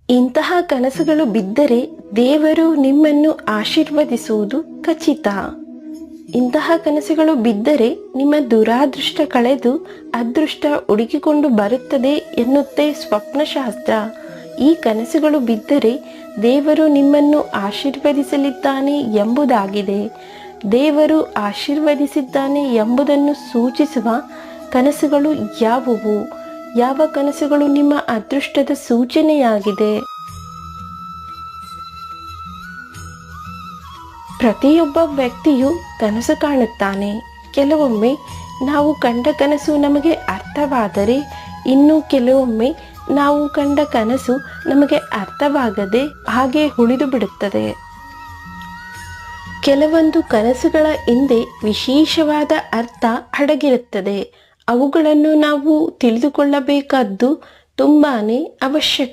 ಇಂತಹ ಕನಸುಗಳು ಬಿದ್ದರೆ ದೇವರು ನಿಮ್ಮನ್ನು ಆಶೀರ್ವದಿಸುವುದು ಖಚಿತ. ಇಂತಹ ಕನಸುಗಳು ಬಿದ್ದರೆ ನಿಮ್ಮ ದುರಾದೃಷ್ಟ ಕಳೆದು ಅದೃಷ್ಟ ಹುಡುಕಿಕೊಂಡು ಬರುತ್ತದೆ ಎನ್ನುತ್ತೆ ಸ್ವಪ್ನಶಾಸ್ತ್ರ. ಈ ಕನಸುಗಳು ಬಿದ್ದರೆ ದೇವರು ನಿಮ್ಮನ್ನು ಆಶೀರ್ವದಿಸಲಿದ್ದಾನೆ ಎಂಬುದಾಗಿದೆ. ದೇವರು ಆಶೀರ್ವದಿಸಿದ್ದಾನೆ ಎಂಬುದನ್ನು ಸೂಚಿಸುವ ಕನಸುಗಳು ಯಾವುವು? ಯಾವ ಕನಸುಗಳು ನಿಮ್ಮ ಅದೃಷ್ಟದ ಸೂಚನೆಯಾಗಿದೆ? ಪ್ರತಿಯೊಬ್ಬ ವ್ಯಕ್ತಿಯು ಕನಸು ಕಾಣುತ್ತಾನೆ. ಕೆಲವೊಮ್ಮೆ ನಾವು ಕಂಡ ಕನಸು ನಮಗೆ ಅರ್ಥವಾದರೆ, ಇನ್ನು ಕೆಲವೊಮ್ಮೆ ನಾವು ಕಂಡ ಕನಸು ನಮಗೆ ಅರ್ಥವಾಗದೆ ಹಾಗೆ ಉಳಿದು ಬಿಡುತ್ತದೆ. ಕೆಲವೊಂದು ಕನಸುಗಳ ಹಿಂದೆ ವಿಶೇಷವಾದ ಅರ್ಥ ಅಡಗಿರುತ್ತದೆ. ಅವುಗಳನ್ನು ನಾವು ತಿಳಿದುಕೊಳ್ಳಬೇಕಾದ್ದು ತುಂಬಾನೇ ಅವಶ್ಯಕ.